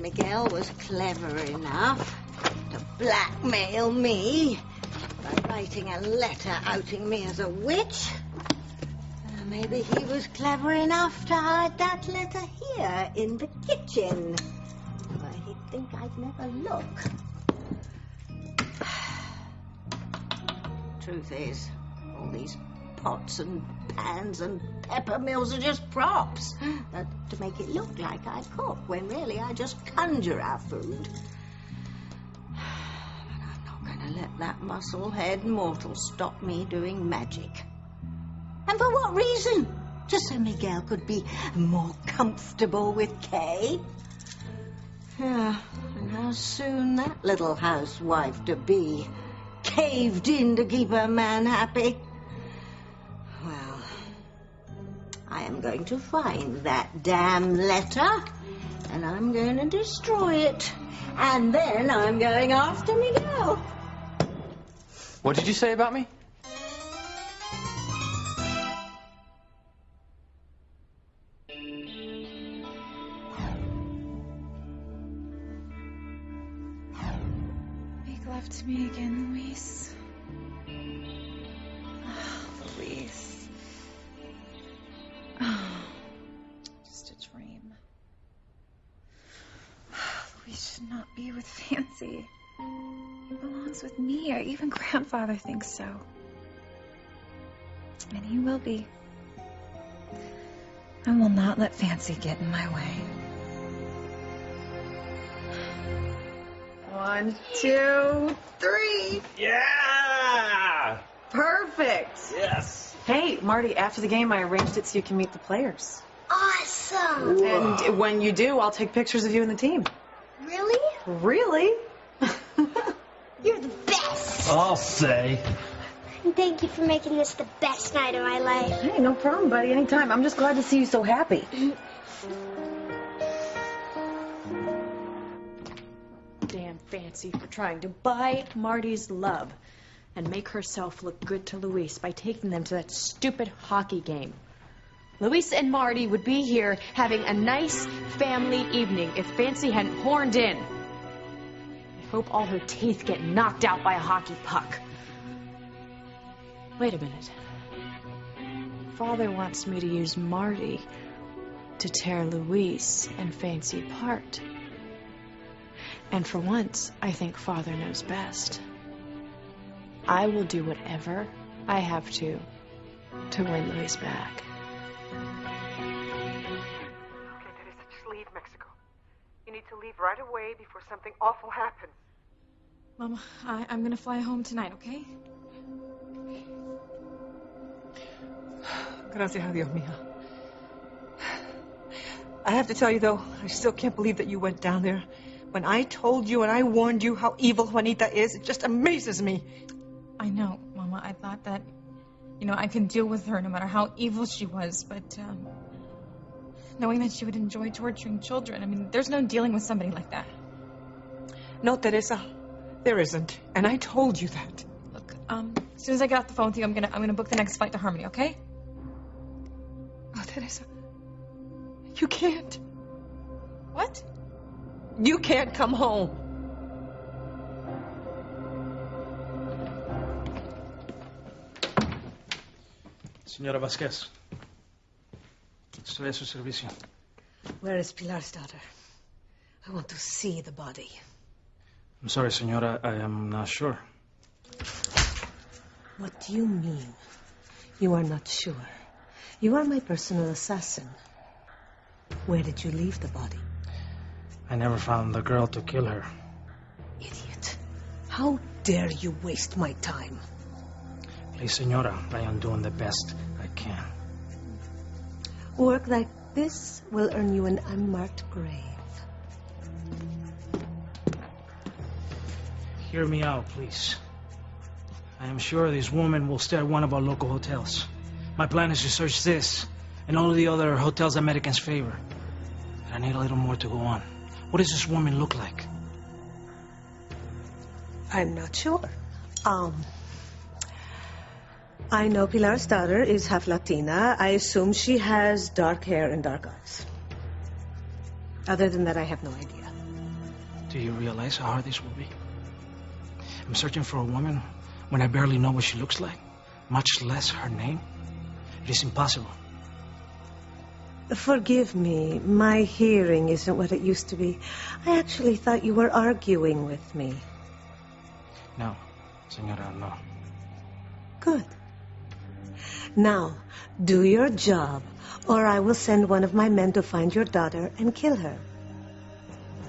Miguel was clever enough to blackmail me by writing a letter outing me as a witch, maybe he was clever enough to hide that letter here in the kitchen, where he'd think I'd never look. Truth is, all these pots and pans and pepper mills are just props to make it look like I cook, when really I just conjure our food. But I'm not going to let that muscle-head mortal stop me doing magic. And for what reason? Just so Miguel could be more comfortable with Kay? Yeah, and how soon that little housewife-to-be caved in to keep her man happy. Well, I am going to find that damn letter, and I'm going to destroy it. And then I'm going after Miguel. What did you say about me? Make love to me again, Luis. Oh, Luis. Oh, just a dream. Luis should not be with Fancy. He belongs with me. Even Grandfather thinks so. And he will be. I will not let Fancy get in my way. 1, 2, 3. Yeah! Perfect. Yes. Hey, Marty, after the game, I arranged it so you can meet the players. Awesome. And when you do, I'll take pictures of you and the team. Really? Really? You're the best. I'll say. And thank you for making this the best night of my life. Hey, no problem, buddy. Anytime. I'm just glad to see you so happy. Damn Fancy for trying to buy Marty's love and make herself look good to Luis by taking them to that stupid hockey game. Luis and Marty would be here having a nice family evening if Fancy hadn't horned in. I hope all her teeth get knocked out by a hockey puck. Wait a minute. Father wants me to use Marty to tear Luis and Fancy apart. And for once, I think Father knows best. I will do whatever I have to win Luis back. Okay, Teresa, just leave Mexico. You need to leave right away before something awful happens. Mama, I'm gonna fly home tonight, okay? Gracias a Dios, mija. I have to tell you, though, I still can't believe that you went down there. When I told you and I warned you how evil Juanita is, it just amazes me. I know, Mama. I thought that, I could deal with her no matter how evil she was, but, knowing that she would enjoy torturing children, there's no dealing with somebody like that. No, Teresa, there isn't. And I told you that. Look, as soon as I get off the phone with you, I'm gonna book the next flight to Harmony, okay? Oh, Teresa, you can't. What? You can't come home. Señora Vázquez, estoy a su servicio. Where is Pilar's daughter? I want to see the body. I'm sorry, señora, I am not sure. What do you mean? You are not sure. You are my personal assassin. Where did you leave the body? I never found the girl to kill her. Idiot. How dare you waste my time? Please, señora, I am doing the best I can. Work like this will earn you an unmarked grave. Hear me out, please. I am sure this woman will stay at one of our local hotels. My plan is to search this and all of the other hotels Americans favor. But I need a little more to go on. What does this woman look like? I'm not sure. I know Pilar's daughter is half Latina. I assume she has dark hair and dark eyes. Other than that, I have no idea. Do you realize how hard this will be? I'm searching for a woman when I barely know what she looks like, much less her name. It is impossible. Forgive me. My hearing isn't what it used to be. I actually thought you were arguing with me. No, Senora, no. Good. Now, do your job, or I will send one of my men to find your daughter and kill her.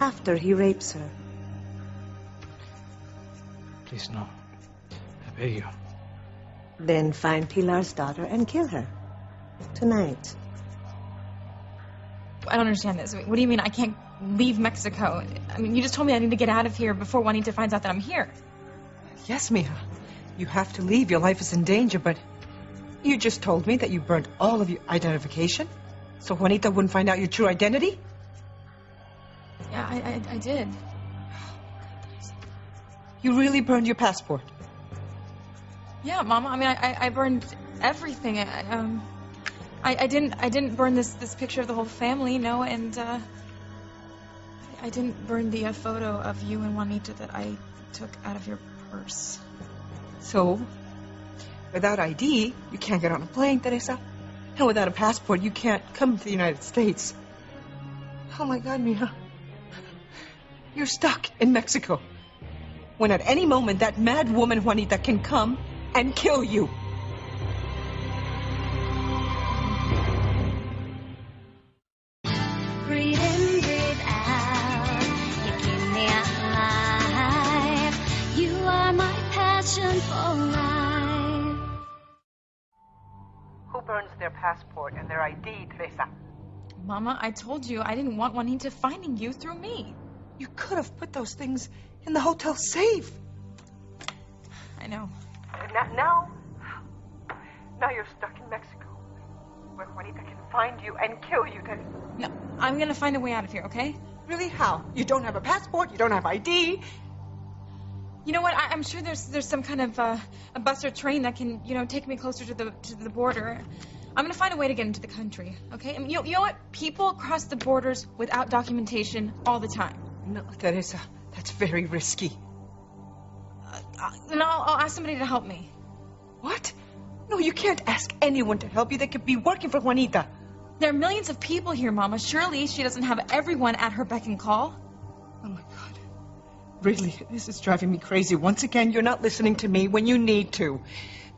After he rapes her. Please, no. I beg you. Then find Pilar's daughter and kill her. Tonight. I don't understand this. What do you mean I can't leave Mexico? I mean, you just told me I need to get out of here before Juanita finds out that I'm here. Yes, Mija. You have to leave. Your life is in danger, but you just told me that you burned all of your identification, so Juanita wouldn't find out your true identity? Yeah, I did. You really burned your passport? Yeah, Mama. I mean, I burned everything. I didn't burn this picture of the whole family, no, and I didn't burn the photo of you and Juanita that I took out of your purse. So, without ID, you can't get on a plane, Teresa. And without a passport, you can't come to the United States. Oh my God, Mija. You're stuck in Mexico. When at any moment that mad woman Juanita can come and kill you. Breathe in, breathe out. You keep me alive. You are my passion for life. Who burns their passport and their ID, Teresa? Mama, I told you I didn't want Juanita finding you through me. You could have put those things in the hotel safe. I know. Now you're stuck in Mexico, where Juanita can find you and kill you, Teresa. No, I'm gonna find a way out of here, okay? Really? How? You don't have a passport, you don't have ID. You know what? I'm sure there's some kind of a bus or train that can, take me closer to the border. I'm gonna find a way to get into the country, okay? I mean, you know what? People cross the borders without documentation all the time. No, Teresa, that's very risky. And I'll ask somebody to help me. What? No, you can't ask anyone to help you. They could be working for Juanita. There are millions of people here, Mama. Surely she doesn't have everyone at her beck and call. Oh, my God. Really, this is driving me crazy. Once again, you're not listening to me when you need to.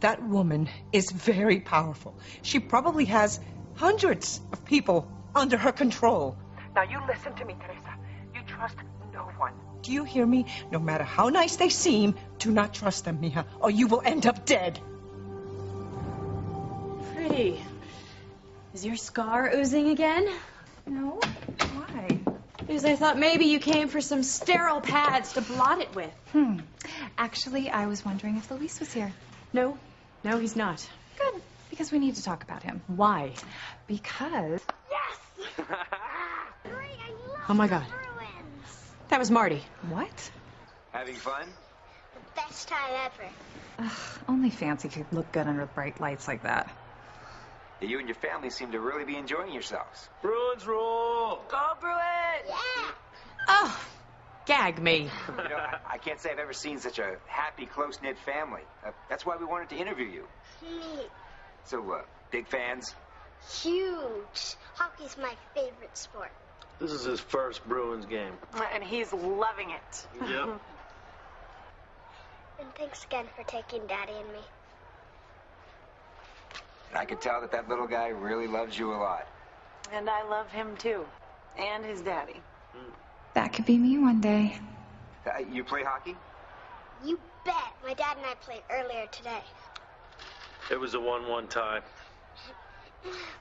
That woman is very powerful. She probably has hundreds of people under her control. Now you listen to me, Teresa. You trust no one. Do you hear me? No matter how nice they seem, do not trust them, Mija, or you will end up dead. Pretty. Is your scar oozing again? No. Why? Because I thought maybe you came for some sterile pads to blot it with. Actually, I was wondering if Luis was here. No, he's not. Good, because we need to talk about him. Why? Because... Yes! Great, I love Oh my God. Bruins. That was Marty. What? Having fun? The best time ever. Ugh, only Fancy could look good under bright lights like that. You and your family seem to really be enjoying yourselves. Bruins rule! Go Bruins! Yeah! Oh, gag me. I can't say I've ever seen such a happy, close-knit family. That's why we wanted to interview you. Neat. So, big fans? Huge. Hockey's my favorite sport. This is his first Bruins game. And he's loving it. Yep. And thanks again for taking Daddy and me. And I could tell that little guy really loves you a lot. And I love him too. And his daddy. That could be me one day. You play hockey? You bet. My dad and I played earlier today. It was a 1-1 tie.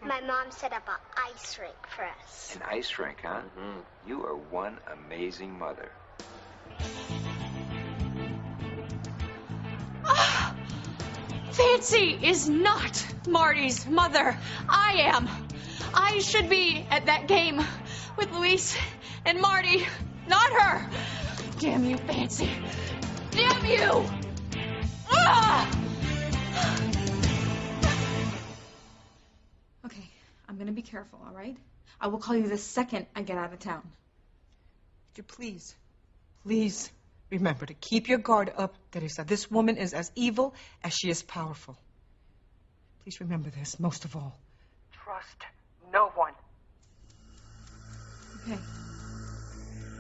My mom set up an ice rink for us. An ice rink, huh? Mm-hmm. You are one amazing mother. Fancy is not Marty's mother. I am. I should be at that game with Luis and Marty, not her. Damn you, Fancy. Damn you! Ah! Okay, I'm gonna be careful, all right? I will call you the second I get out of town. Would you please Please remember to keep your guard up, Teresa. This woman is as evil as she is powerful. Please remember this, most of all. Trust no one. Okay.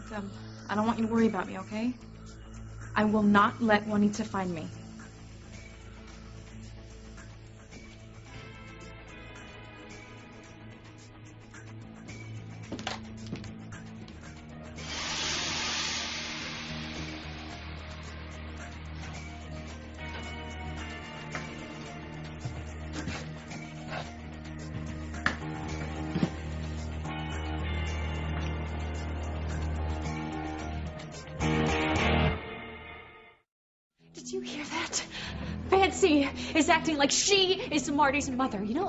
But, I don't want you to worry about me, okay? I will not let Juanita find me. Did you hear that? Fancy is acting like she is Marty's mother. You know,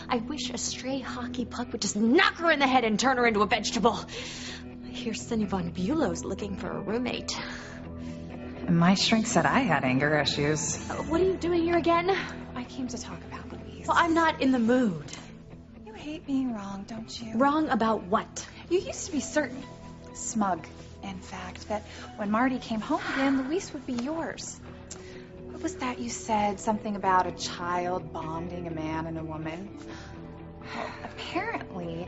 I wish a stray hockey puck would just knock her in the head and turn her into a vegetable. I hear Sonny Von Bulow's looking for a roommate. My shrink said I had anger issues. What are you doing here again? I came to talk about Louise. Well, I'm not in the mood. You hate being wrong, don't you? Wrong about what? You used to be certain, smug, in fact, that when Marty came home again, Louise would be yours. What was that you said? Something about a child bonding a man and a woman? Well, apparently,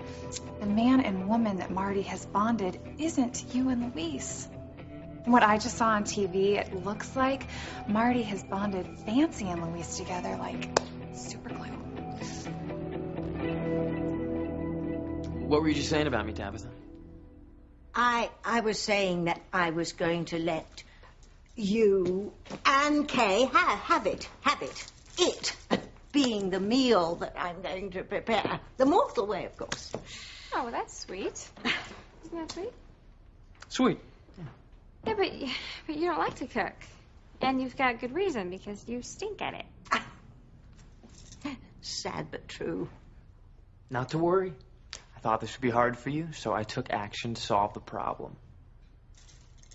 the man and woman that Marty has bonded isn't you and Louise. From what I just saw on TV, it looks like Marty has bonded Fancy and Louise together like super glue. What were you just saying about me, Tabitha? I was saying that I was going to let you and Kay have it. It being the meal that I'm going to prepare. The mortal way, of course. Oh, well, that's sweet. Isn't that sweet? Sweet. Yeah, but you don't like to cook. And you've got good reason, because you stink at it. Sad but true. Not to worry. I thought this would be hard for you, so I took action to solve the problem.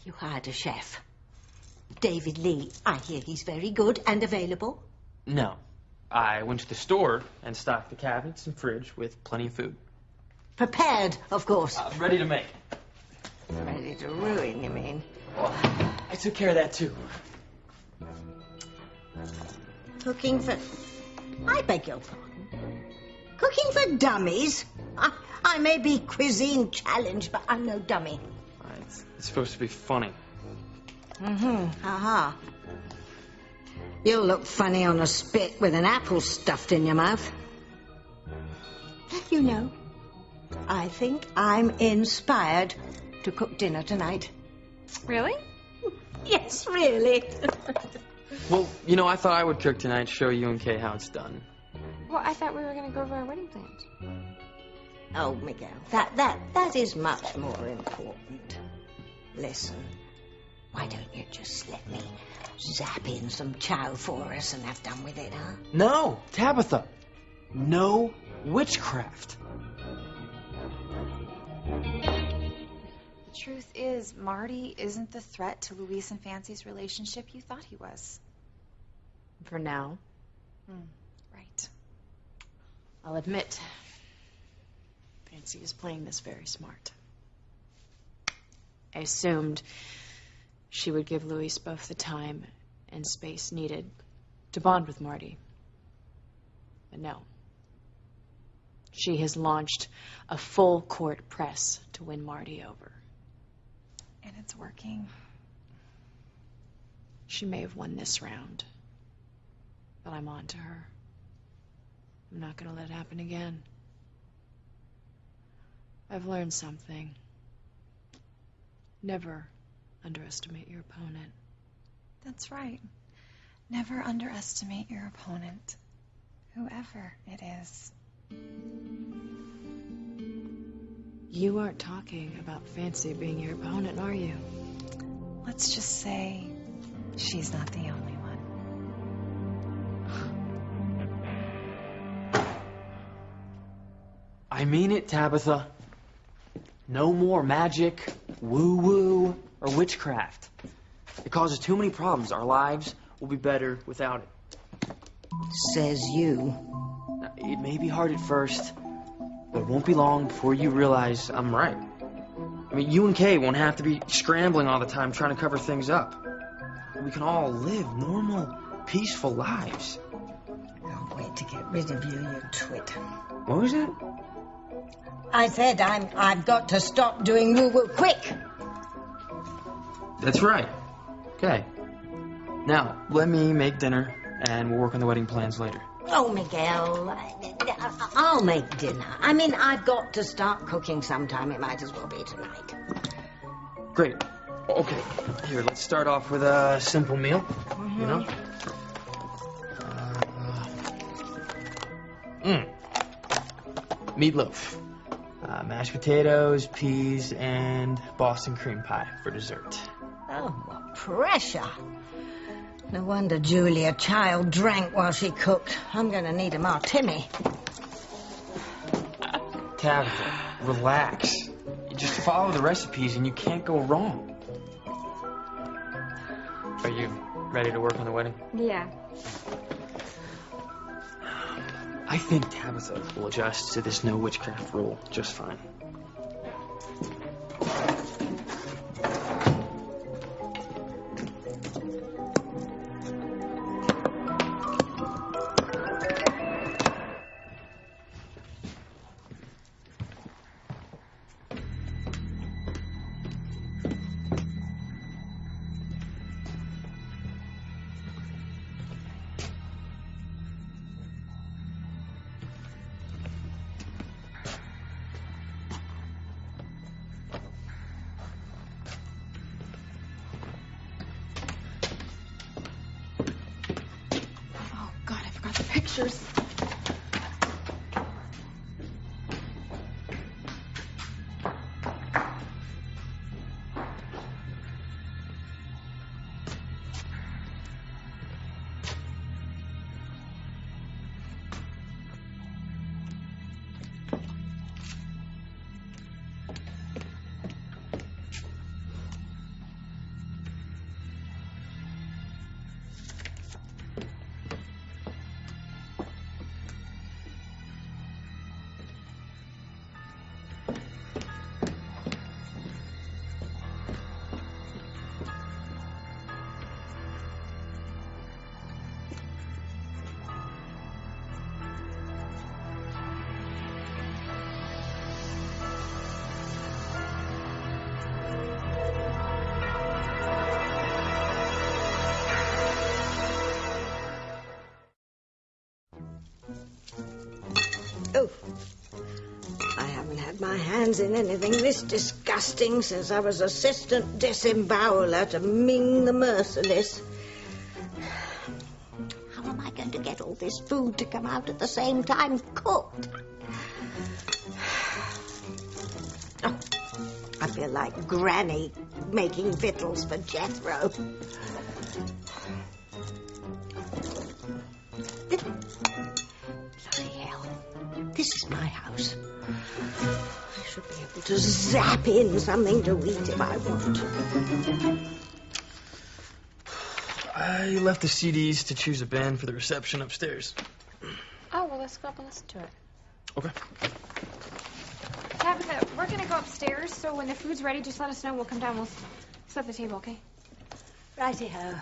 You hired a chef. David Lee. I hear he's very good and available. No. I went to the store and stocked the cabinets and fridge with plenty of food. Prepared, of course. Ready to make. Ready to ruin, you mean? Well, I took care of that, too. Cooking for... I beg your pardon. Cooking for dummies? I may be cuisine challenged, but I'm no dummy. It's supposed to be funny. Ha-ha. You'll look funny on a spit with an apple stuffed in your mouth. You know, I think I'm inspired to cook dinner tonight. Really? Yes, really. Well, you know, I thought I would cook tonight to show you and Kay how it's done. Well, I thought we were going to go over our wedding plans. Oh, Miguel, that is much more important. Listen, why don't you just let me zap in some chow for us and have done with it, huh? No, Tabitha. No witchcraft. The truth is, Marty isn't the threat to Louise and Fancy's relationship you thought he was. For now. Right. I'll admit, Fancy is playing this very smart. I assumed she would give Louise both the time and space needed to bond with Marty. But no. She has launched a full court press to win Marty over. And it's working. She may have won this round, but I'm on to her. I'm not going to let it happen again. I've learned something. Never underestimate your opponent. That's right. Never underestimate your opponent, whoever it is. You aren't talking about Fancy being your opponent, are you? Let's just say she's not the only one. I mean it, Tabitha. No more magic, woo-woo, or witchcraft. It causes too many problems. Our lives will be better without it. Says you. Now, it may be hard at first, but it won't be long before you realize I'm right. I mean, you and Kay won't have to be scrambling all the time trying to cover things up. We can all live normal, peaceful lives. Can't wait to get rid of you, you twit. What was that? I said I've got to stop doing woo-woo quick. That's right. Okay. Now, let me make dinner, and we'll work on the wedding plans later. Oh, Miguel, I'll make dinner. I mean, I've got to start cooking sometime. It might as well be tonight. Great. Okay. Here, let's start off with a simple meal. You know? Meatloaf. Mashed potatoes, peas, and Boston cream pie for dessert. Oh, what pressure. No wonder Julia Child drank while she cooked. I'm going to need a martini. Tabitha, relax. You just follow the recipes and you can't go wrong. Are you ready to work on the wedding? Yeah. I think Tabitha will adjust to this no witchcraft rule just fine. Pictures. Oh, I haven't had my hands in anything this disgusting since I was assistant disemboweler to Ming the Merciless. How am I going to get all this food to come out at the same time cooked? Oh, I feel like Granny making victuals for Jethro. Bloody hell. This is my house. I should be able to zap in something to eat if I want. I left the CDs to choose a band for the reception upstairs. Oh, well, let's go up and listen to it. Okay. Tabitha, we're going to go upstairs, so when the food's ready, just let us know. We'll come down. We'll set the table, okay? Righty-ho.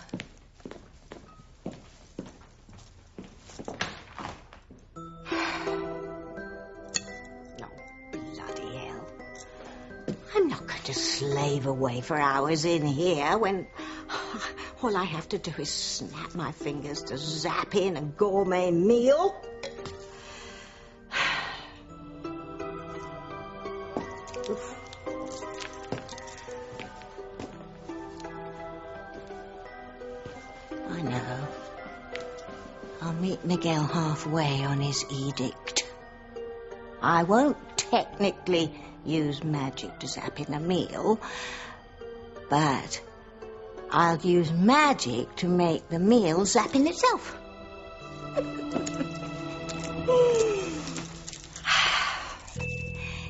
I'm not going to slave away for hours in here when all I have to do is snap my fingers to zap in a gourmet meal. Oof. I know. I'll meet Miguel halfway on his edict. I won't technically use magic to zap in a meal, but I'll use magic to make the meal zap in itself.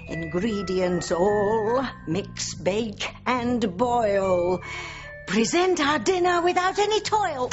Ingredients all, mix, bake, and boil. Present our dinner without any toil.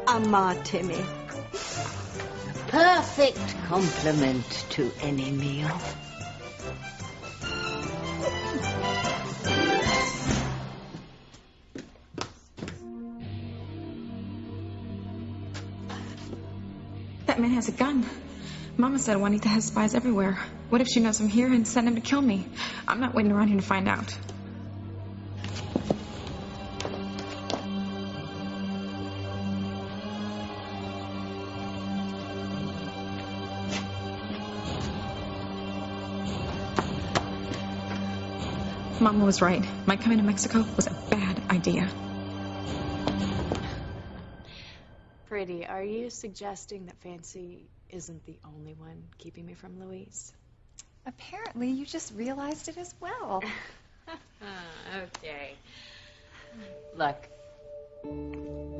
Amma, Timmy. Perfect compliment to any meal. That man has a gun. Mama said Juanita has spies everywhere. What if she knows I'm here and sent him to kill me? I'm not waiting around here to find out. Mama was right. My coming to Mexico was a bad idea. Pretty, are you suggesting that Fancy isn't the only one keeping me from Luis? Apparently, you just realized it as well. Okay. Look,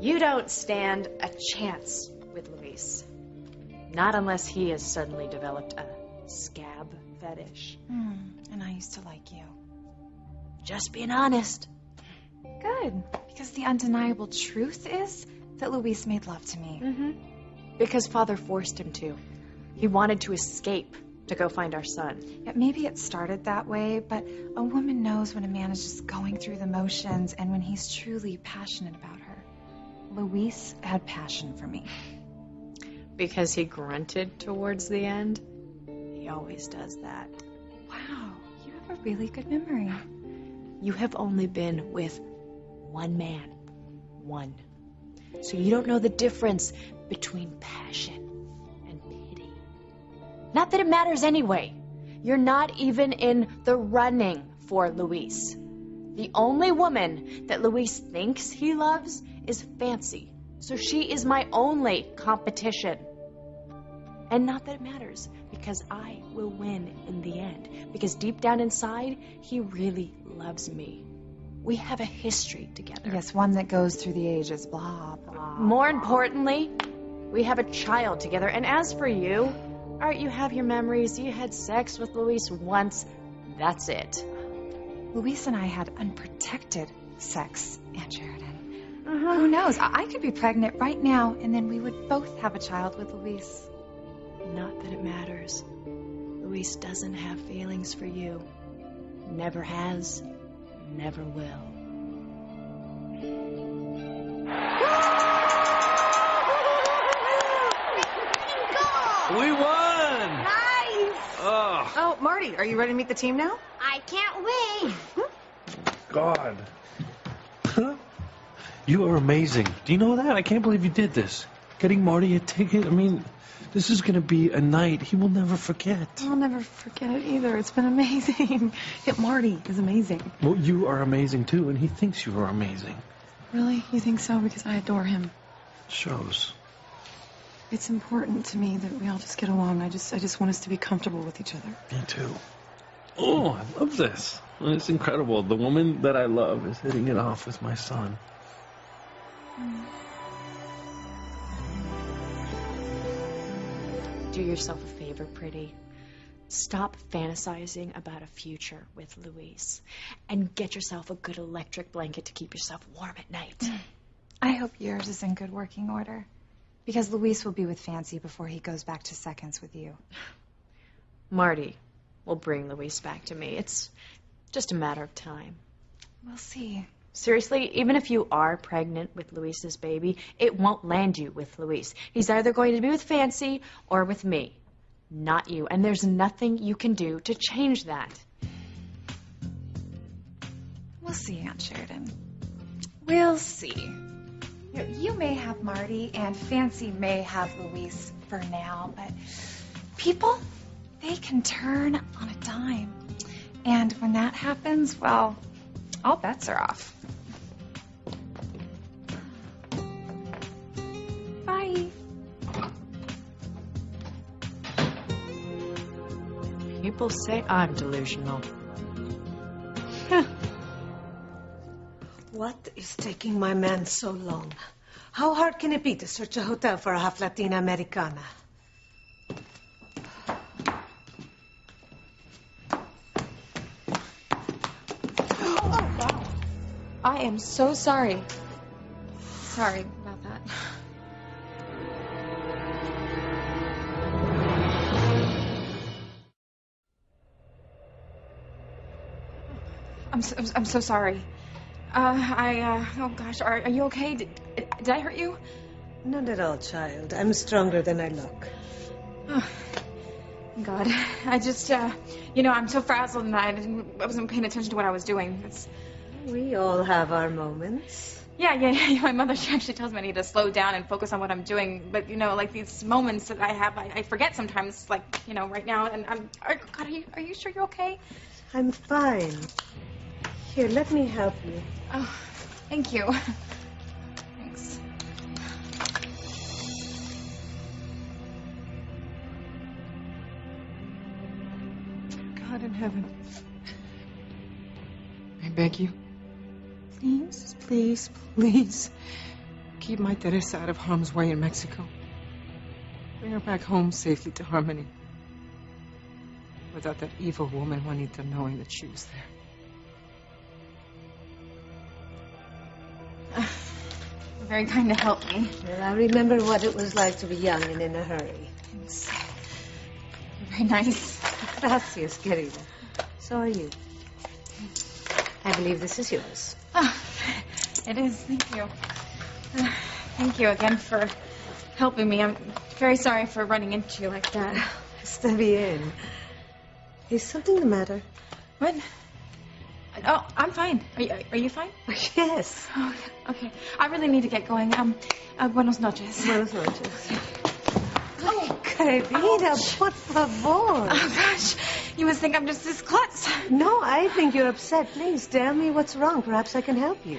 you don't stand a chance with Luis. Not unless he has suddenly developed a scab fetish. And I used to like you. Just being honest. Good, because the undeniable truth is that Luis made love to me. Because Father forced him to. He wanted to escape to go find our son. Yeah, maybe it started that way, but a woman knows when a man is just going through the motions and when he's truly passionate about her. Luis had passion for me. Because he grunted towards the end? He always does that. Wow, you have a really good memory. You have only been with one man. One. So you don't know the difference between passion and pity. Not that it matters anyway. You're not even in the running for Luis. The only woman that Luis thinks he loves is Fancy. So she is my only competition. And not that it matters, because I will win in the end. Because deep down inside, he really loves me. We have a history together. Yes, one that goes through the ages, blah, blah. More importantly, we have a child together. And as for you, all right, you have your memories. You had sex with Luis once. That's it. Luis and I had unprotected sex, Aunt Sheridan. Who knows? I could be pregnant right now, and then we would both have a child with Luis. Not that it matters. Luis doesn't have feelings for you. Never has. Never will. We won! Nice! Oh, Oh, Marty, are you ready to meet the team now? I can't wait. God. You are amazing. Do you know that? I can't believe you did this. Getting Marty a ticket, I mean, this is going to be a night he will never forget. I'll never forget it either. It's been amazing. Yeah, Marty is amazing. Well, you are amazing, too, and he thinks you are amazing. Really? You think so? Because I adore him. Shows. It's important to me that we all just get along. I just want us to be comfortable with each other. Me, too. Oh, I love this. It's incredible. The woman that I love is hitting it off with my son. Do yourself a favor, Pretty. Stop fantasizing about a future with Luis. And get yourself a good electric blanket to keep yourself warm at night. I hope yours is in good working order. Because Luis will be with Fancy before he goes back to seconds with you. Marty will bring Luis back to me. It's just a matter of time. We'll see. Seriously, even if you are pregnant with Luis's baby, it won't land you with Luis. He's either going to be with Fancy or with me, not you. And there's nothing you can do to change that. We'll see, Aunt Sheridan. We'll see. You may have Marty, and Fancy may have Luis for now, but people, they can turn on a dime. And when that happens, well, all bets are off. Bye. People say I'm delusional. What is taking my man so long? How hard can it be to search a hotel for a half Latina Americana? I am so sorry. Sorry about that. I'm so sorry. Oh gosh, are you okay? Did I hurt you? Not at all, child. I'm stronger than I look. Oh, God, I just, I'm so frazzled and I wasn't paying attention to what I was doing. We all have our moments. Yeah. My mother, she actually tells me I need to slow down and focus on what I'm doing. But, like these moments that I have, I forget sometimes, like, right now. And God, are you sure you're okay? I'm fine. Here, let me help you. Oh, thank you. Thanks. God in heaven, I beg you, please, keep my Teresa out of harm's way in Mexico. Bring her back home safely to Harmony. Without that evil woman Juanita knowing that she was there. You're very kind to help me. Well, I remember what it was like to be young and in a hurry. Thanks. You're very nice. Gracias, querida. So are you. I believe this is yours. Oh, it is. Thank you. Thank you again for helping me. I'm very sorry for running into you like that. Está bien. Is something the matter? What? Oh, I'm fine. Are you fine? Yes. Oh, okay. I really need to get going. Buenos noches. Buenos noches. Oh, querida, por favor. Oh, gosh. You must think I'm just this klutz. No, I think you're upset. Please, tell me what's wrong. Perhaps I can help you.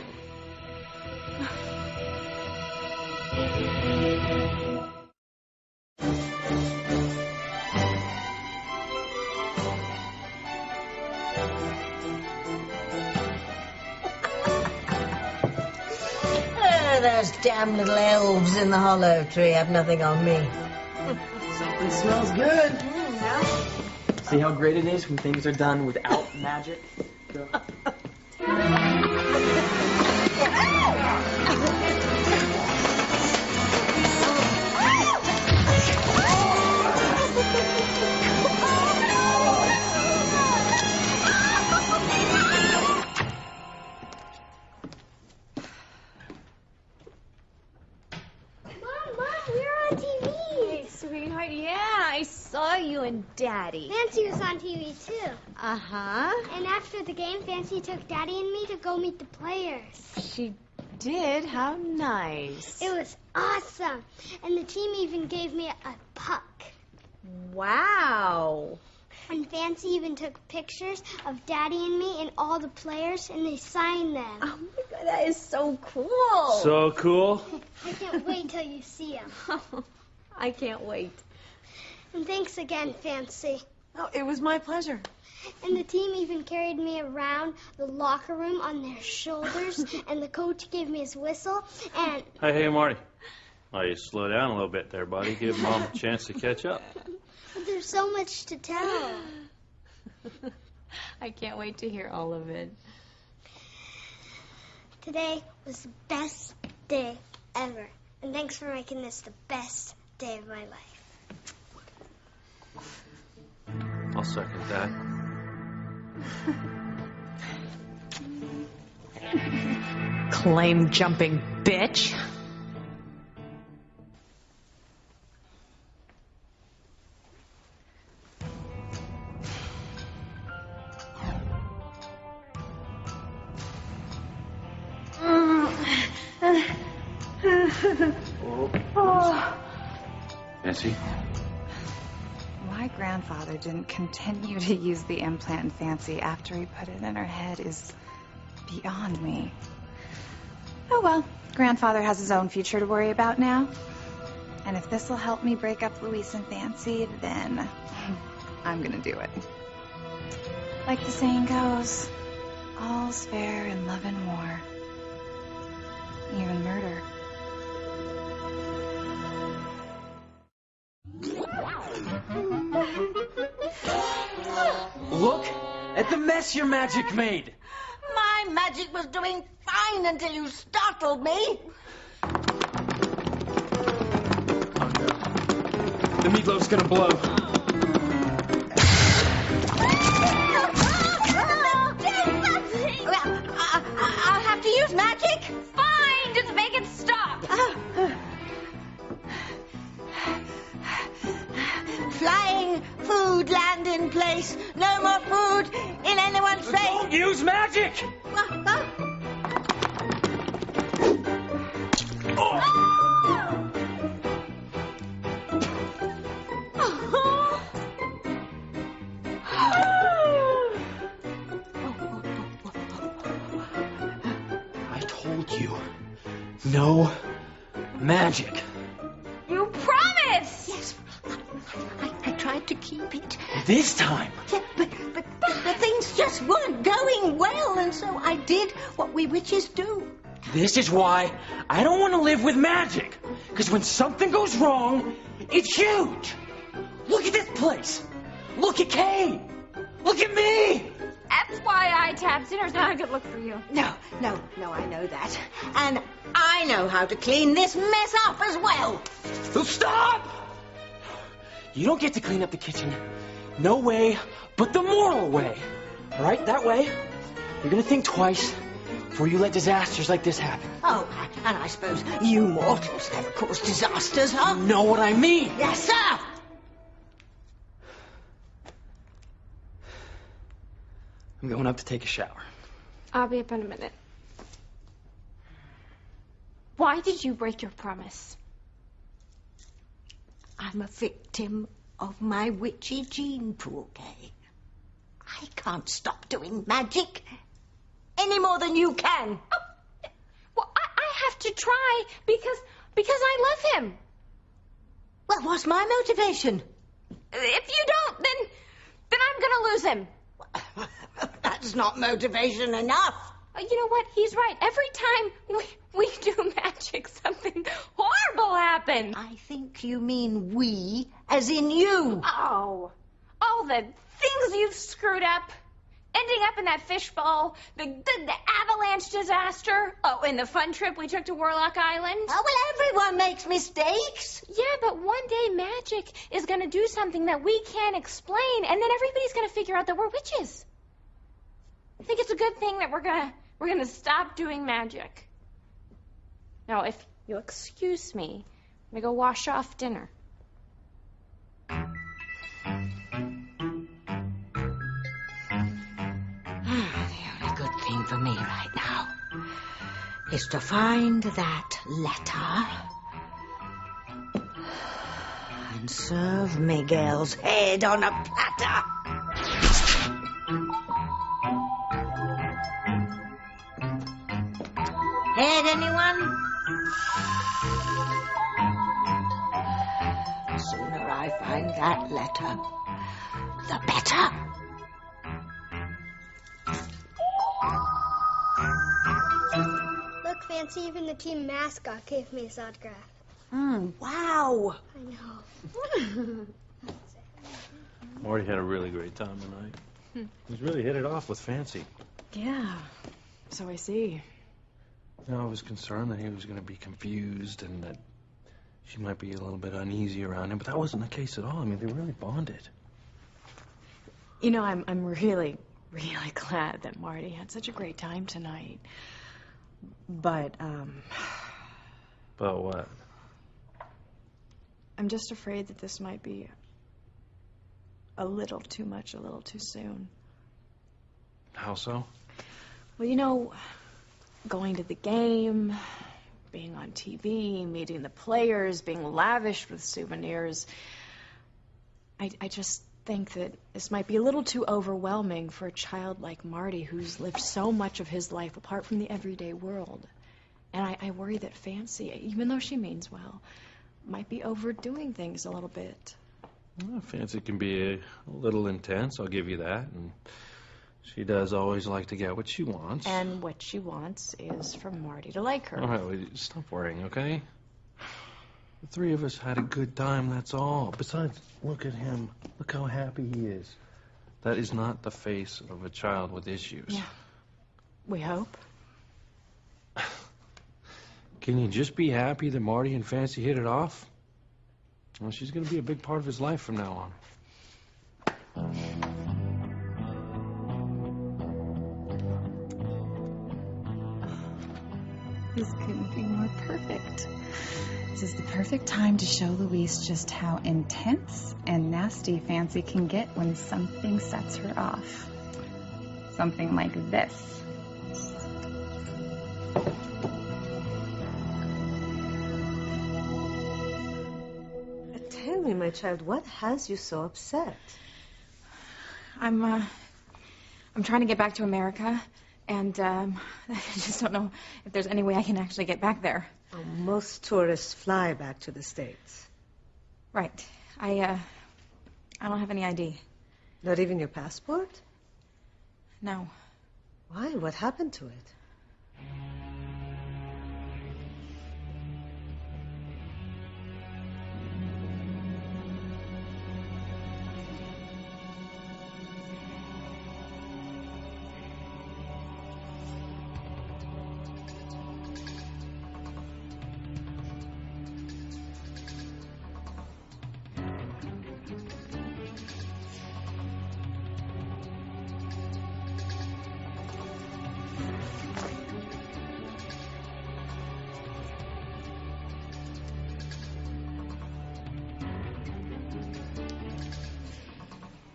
Those damn little elves in the hollow tree have nothing on me. Something smells good. See how great it is when things are done without magic? Go. Sweetheart, yeah, I saw you and Daddy. Fancy was on TV too. Uh-huh. And after the game, Fancy took Daddy and me to go meet the players. She did? How nice. It was awesome. And the team even gave me a puck. Wow. And Fancy even took pictures of Daddy and me and all the players, and they signed them. Oh, my God, that is so cool. So cool. I can't wait till you see them. I can't wait. And thanks again, Fancy. Oh, it was my pleasure. And the team even carried me around the locker room on their shoulders, and the coach gave me his whistle, and... Hey, Marty. Oh, you slow down a little bit there, buddy. Give Mom a chance to catch up. But there's so much to tell. I can't wait to hear all of it. Today was the best day ever. And thanks for making this the best day of my life. I'll second that. Claim jumping bitch. Nancy? Why grandfather didn't continue to use the implant in Fancy after he put it in her head is beyond me. Oh well, grandfather has his own future to worry about now. And if this will help me break up Luis and Fancy, then I'm gonna do it. Like the saying goes, all's fair in love and war. Even murder. Look at the mess your magic made. My magic was doing fine fine until you startled me. The meatloaf's gonna blow. I'll have to use magic. Fine, just make it stop. Flying food land in place. No more food in anyone's face. Don't use magic! I told you. No magic. You promised! Yes, I tried to keep it. This time. Yeah, but things just weren't going well, and so I did what we witches do. This is why I don't want to live with magic. Because when something goes wrong, it's huge. Look at this place. Look at Kay. Look at me. That's why I tapped. Dinner's not a good look for you. No, I know that. And I know how to clean this mess up as well. Stop! You don't get to clean up the kitchen. No way but the moral way. All right, that way, you're going to think twice before you let disasters like this happen. Oh, and I suppose you mortals never cause disasters, huh? You know what I mean. Yes, sir. I'm going up to take a shower. I'll be up in a minute. Why did you break your promise? I'm a victim of my witchy gene pool, Kay. I can't stop doing magic any more than you can. Oh, well, I have to try because I love him. Well, what's my motivation? If you don't, then I'm gonna lose him. That's not motivation enough. You know what? He's right. Every time we do magic, something horrible happens. I think you mean we, as in you. Oh, all the things you've screwed up. Ending up in that fishbowl, the avalanche disaster. Oh, and the fun trip we took to Warlock Island. Oh, well, everyone makes mistakes. Yeah, but one day magic is going to do something that we can't explain, and then everybody's going to figure out that we're witches. I think it's a good thing that we're gonna stop doing magic. Now, if you'll excuse me, I'm gonna go wash off dinner. The only good thing for me right now is to find that letter and serve Miguel's head on a platter. Head, anyone? The sooner I find that letter, the better. Look, Fancy, even the team mascot gave me his autograph. Wow. I know. Marty had a really great time tonight. He's really hit it off with Fancy. Yeah, so I see. You know, I was concerned that he was going to be confused and that she might be a little bit uneasy around him, but that wasn't the case at all. I mean, they really bonded. You know, I'm really, really glad that Marty had such a great time tonight. But, But what? I'm just afraid that this might be a little too much, a little too soon. How so? Well, you know, going to the game, being on TV, meeting the players, being lavished with souvenirs. I just think that this might be a little too overwhelming for a child like Marty, who's lived so much of his life apart from the everyday world. And I worry that Fancy, even though she means well, might be overdoing things a little bit. Well, Fancy can be a little intense, I'll give you that. And she does always like to get what she wants. And what she wants is for Marty to like her. All right, well, stop worrying, okay? The three of us had a good time, that's all. Besides, look at him. Look how happy he is. That is not the face of a child with issues. Yeah. We hope. Can you just be happy that Marty and Fancy hit it off? Well, she's going to be a big part of his life from now on. This couldn't be more perfect. This is the perfect time to show Louise just how intense and nasty Fancy can get when something sets her off. Something like this. Tell me, my child, what has you so upset? I'm trying to get back to America, and I just don't know if there's any way I can actually get back there. Oh, most tourists fly back to the States. Right. I don't have any ID. Not even your passport? No. Why? What happened to it?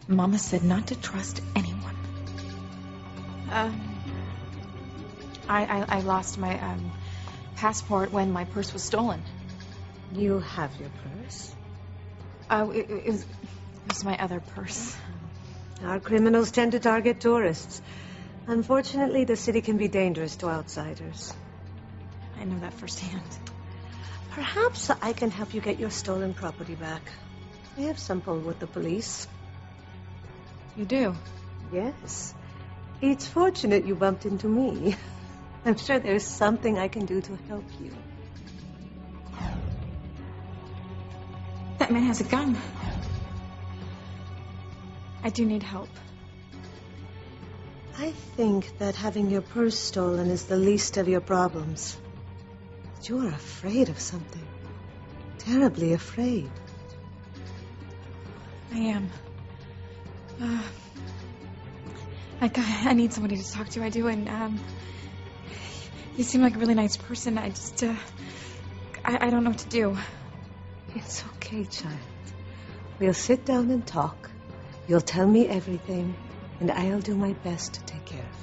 Mama said not to trust anyone. I lost my passport when my purse was stolen. You have your purse? It was my other purse. Our criminals tend to target tourists. Unfortunately, the city can be dangerous to outsiders. I know that firsthand. Perhaps I can help you get your stolen property back. I have some pull with the police. You do? Yes. It's fortunate you bumped into me. I'm sure there's something I can do to help you. That man has a gun. I do need help. I think that having your purse stolen is the least of your problems. But you are afraid of something. Terribly afraid. I am. I need somebody to talk to. I do, and you seem like a really nice person. I just, I don't know what to do. It's okay, child. We'll sit down and talk. You'll tell me everything, and I'll do my best to take care of you.